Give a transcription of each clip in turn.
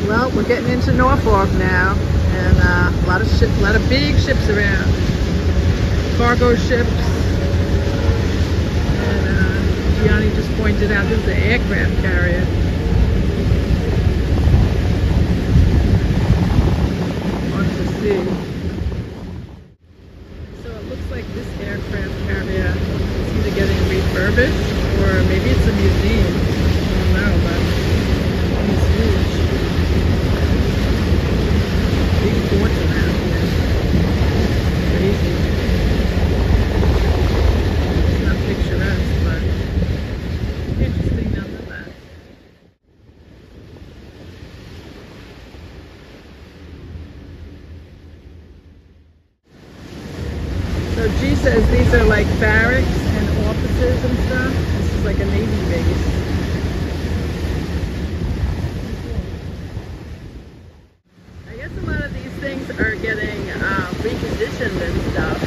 Well, we're getting into Norfolk now, and a lot of big ships around, cargo ships. And Gianni just pointed out this is an aircraft carrier. On to see. So it looks like this aircraft carrier is either getting refurbished or maybe it's a museum. I don't know, but it's huge. Big fortune out here. Crazy. It's not picturesque, but interesting nonetheless. So G says these are like barracks and offices and stuff. This is like a Navy base. I guess a lot of these things are getting reconditioned and stuff.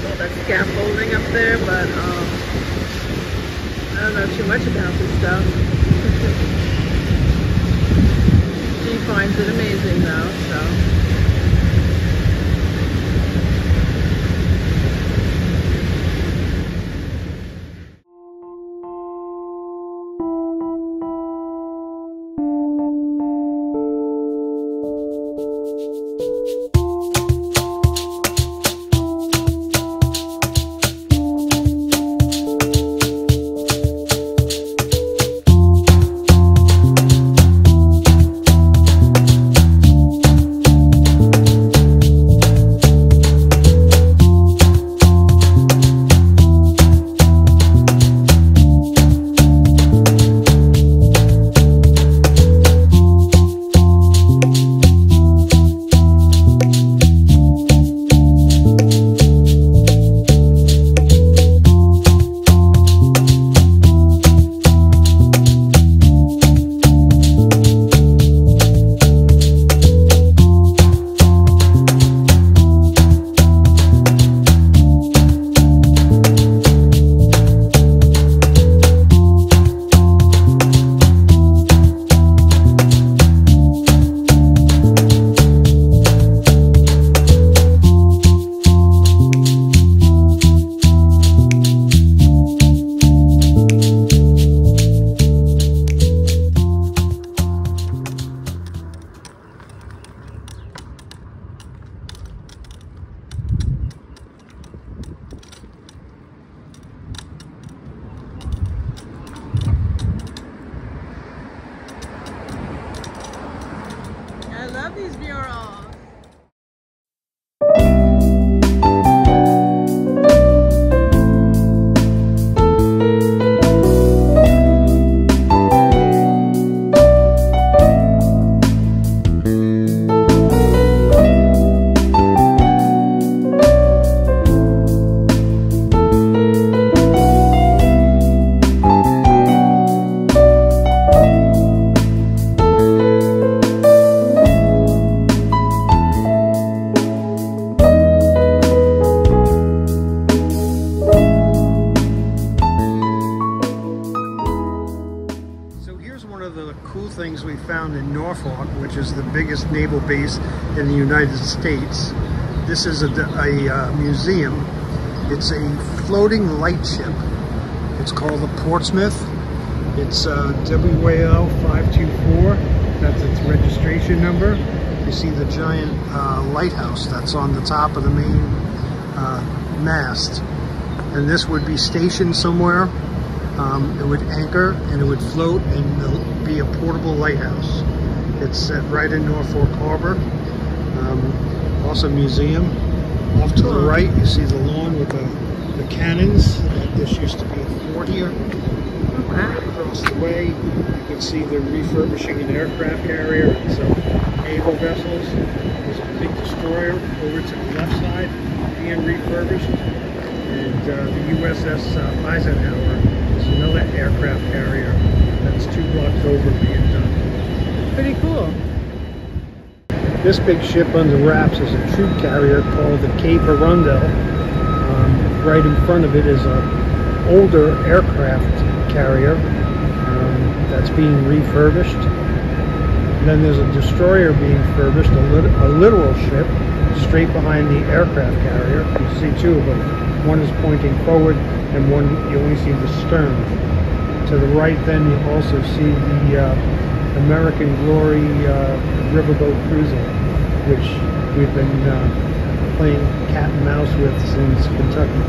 All that scaffolding up there, but I don't know too much about this stuff. She finds it amazing though, so. I love these murals. Cool things we found in Norfolk, which is the biggest naval base in the United States. This is a museum. It's a floating light ship. It's called the Portsmouth. It's WAL 524. That's its registration number. You see the giant lighthouse that's on the top of the main mast. And this would be stationed somewhere. It would anchor and it would float and be a portable lighthouse. It's set right in Norfolk Harbor. Also museum. Off to the right you see the lawn with the cannons. This used to be a fort here. Across the way you can see they're refurbishing an aircraft carrier and some naval vessels. There's a big destroyer over to the left side being refurbished. And the USS Eisenhower is another aircraft carrier that's 2 blocks over being done. Pretty cool. This big ship under wraps is a troop carrier called the Cape Arundel. Right in front of it is an older aircraft carrier that's being refurbished. And then there's a destroyer being furbished, a literal ship, straight behind the aircraft carrier. You see two of them. One is pointing forward, and one you only see the stern. To the right, then you also see the American Glory riverboat cruiser, which we've been playing cat and mouse with since Kentucky.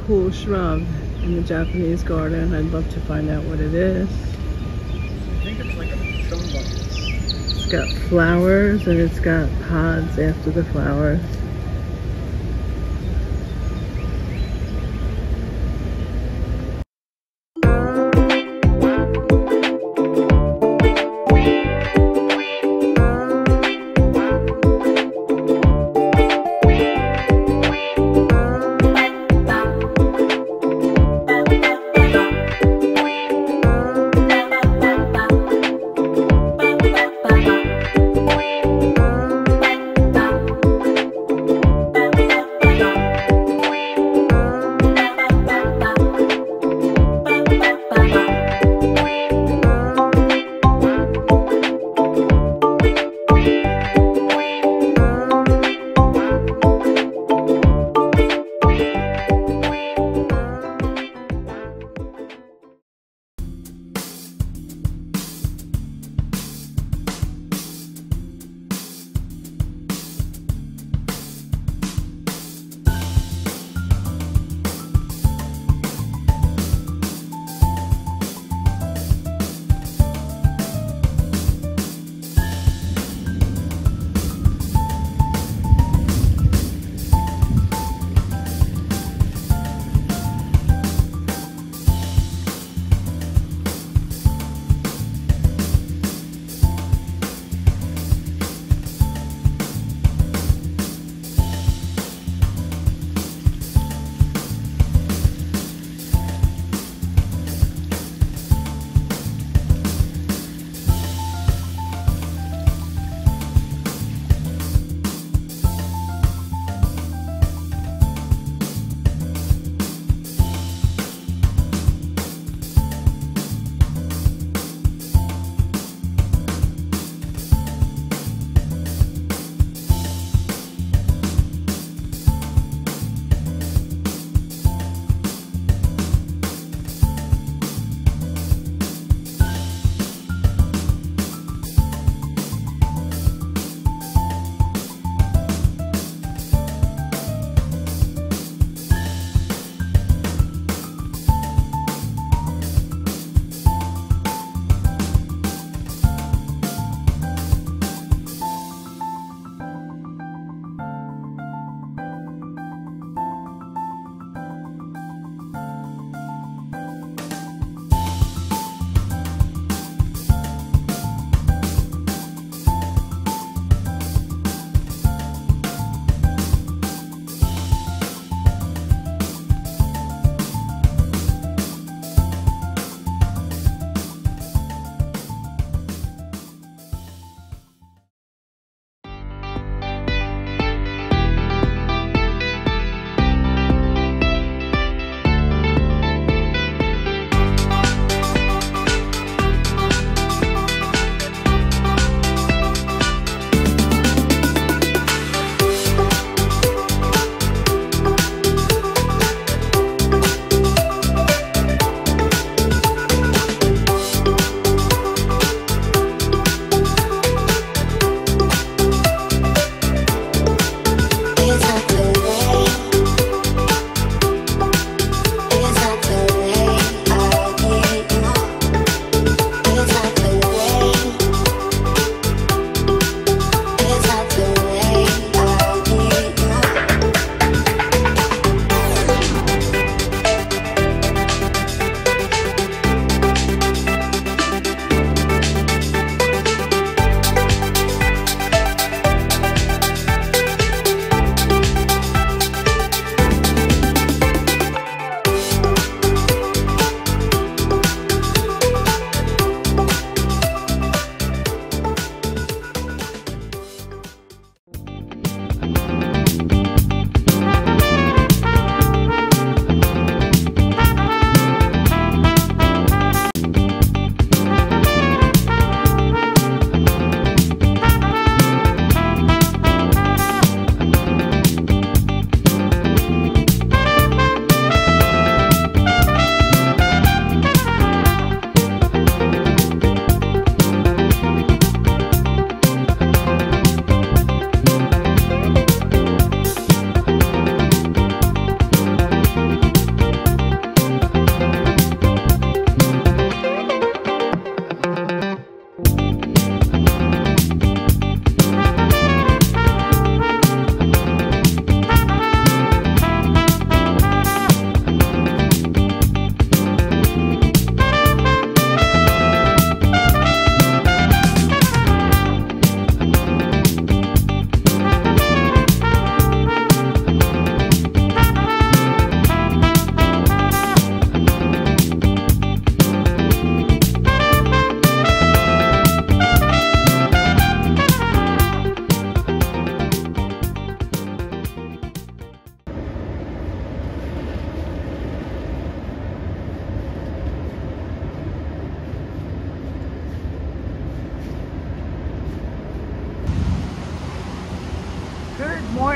cool shrub in the Japanese garden. I'd love to find out what it is. I think it's like a fungus. It's got flowers and it's got pods after the flowers.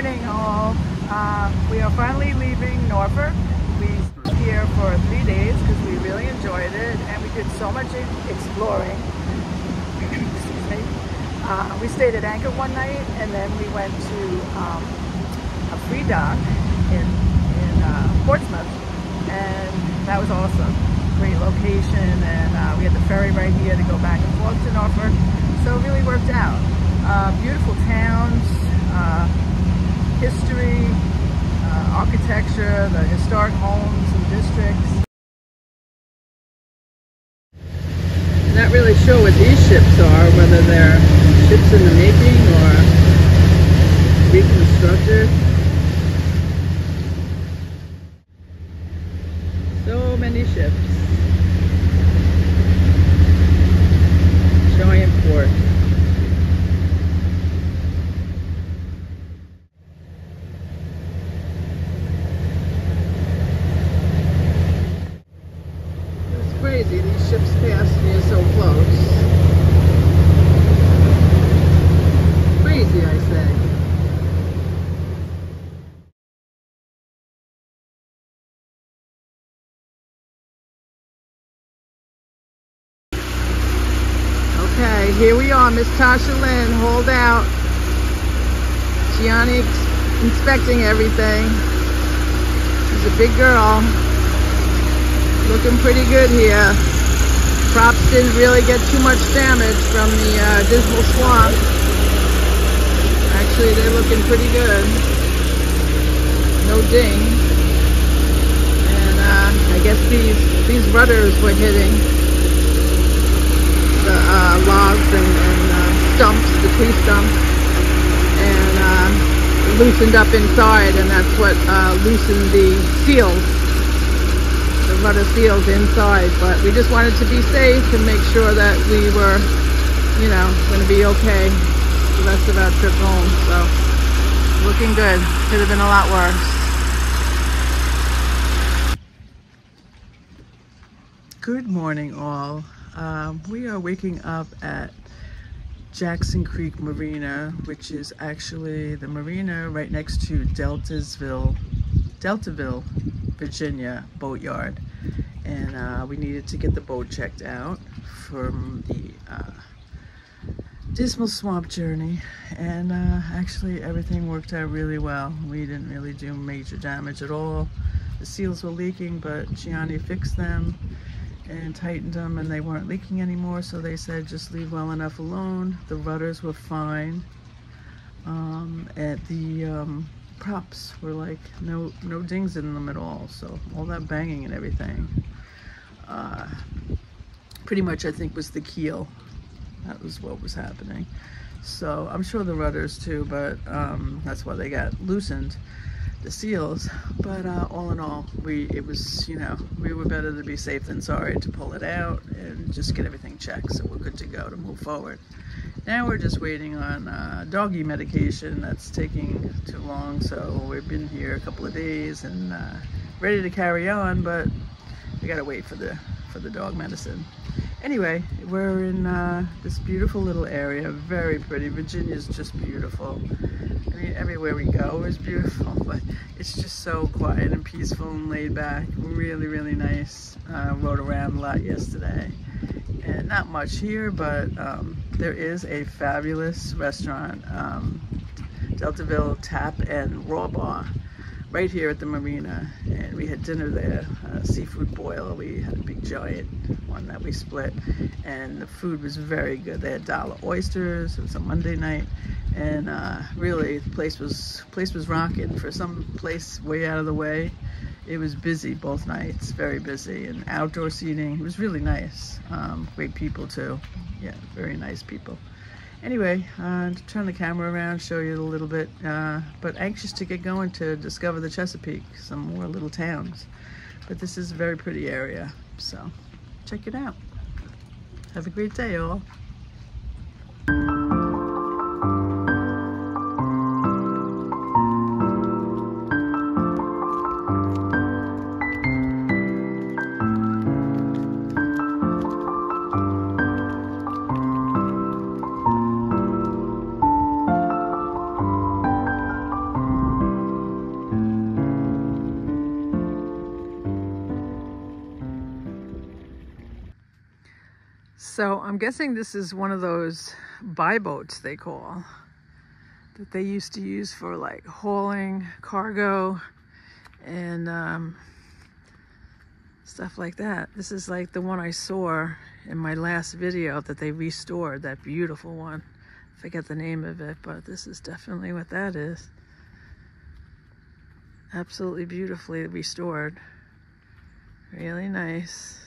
morning, all. We are finally leaving Norfolk. We stayed here for 3 days because we really enjoyed it, and we did so much exploring. Excuse me. We stayed at Anchor one night, and then we went to a free dock in Portsmouth, and that was awesome. Great location, and we had the ferry right here to go back and forth to Norfolk, so it really worked out. Beautiful towns, history, architecture, the historic homes and districts. Not really sure what these ships are, whether they're ships in the making or reconstructed. So many ships. Giant port. It's crazy, these ships pass me so close. Crazy, I say. Okay, here we are, Miss Tasha Lynn, hold out. Gianni inspecting everything. She's a big girl. Looking pretty good here. Props didn't really get too much damage from the dismal swamp. Actually, they're looking pretty good. No ding. And I guess these rudders were hitting the logs and stumps, the tree stumps, and loosened up inside, and that's what loosened the seals, the rudder seals inside. But we just wanted to be safe and make sure that we were, you know, going to be okay the rest of our trip home. So looking good. Could have been a lot worse. Good morning, all. We are waking up at Jackson Creek Marina, which is actually the marina right next to Deltaville, Virginia boatyard. And we needed to get the boat checked out from the dismal swamp journey. And actually everything worked out really well. We didn't really do major damage at all. The seals were leaking, but Gianni fixed them and tightened them, and they weren't leaking anymore, so they said just leave well enough alone. The rudders were fine. And the props were like no dings in them at all, so all that banging and everything pretty much I think was the keel. That was what was happening. So I'm sure the rudders too, but that's why they got loosened, the seals. But all in all, it was, you know, we were better to be safe than sorry to pull it out and just get everything checked, so we're good to go to move forward. Now we're just waiting on doggy medication. That's taking too long, so we've been here a couple of days and ready to carry on, but we gotta wait for the dog medicine. Anyway, we're in this beautiful little area, very pretty. Virginia's just beautiful. I mean, everywhere we go is beautiful, but it's just so quiet and peaceful and laid back. Really, really nice. Rode around a lot yesterday. And not much here, but there is a fabulous restaurant, Deltaville Tap and Raw Bar, right here at the marina. And we had dinner there, seafood boil. We had a big giant one that we split, and the food was very good. They had dollar oysters. It was a Monday night, and really the place was rocking. For some place way out of the way, it was busy both nights, very busy, and outdoor seating. It was really nice. Great people too. Yeah, very nice people. Anyway, turn the camera around, show you a little bit, but anxious to get going to discover the Chesapeake, some more little towns. But this is a very pretty area, so check it out. Have a great day, all. So I'm guessing this is one of those buy boats they call, that they used to use for like hauling cargo and stuff like that. This is like the one I saw in my last video that they restored, that beautiful one. I forget the name of it, but this is definitely what that is. Absolutely beautifully restored. Really nice.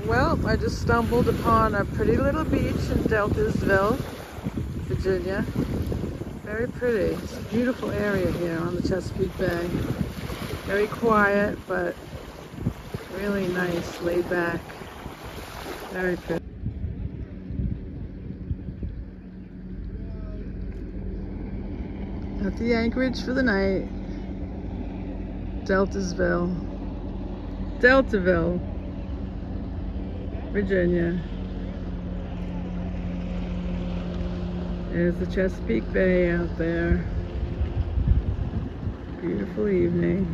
Well, I just stumbled upon a pretty little beach in Deltaville, Virginia. Very pretty. It's a beautiful area here on the Chesapeake Bay. Very quiet, but really nice, laid back. Very pretty. At the anchorage for the night. Deltaville, Virginia. There's the Chesapeake Bay out there. Beautiful evening.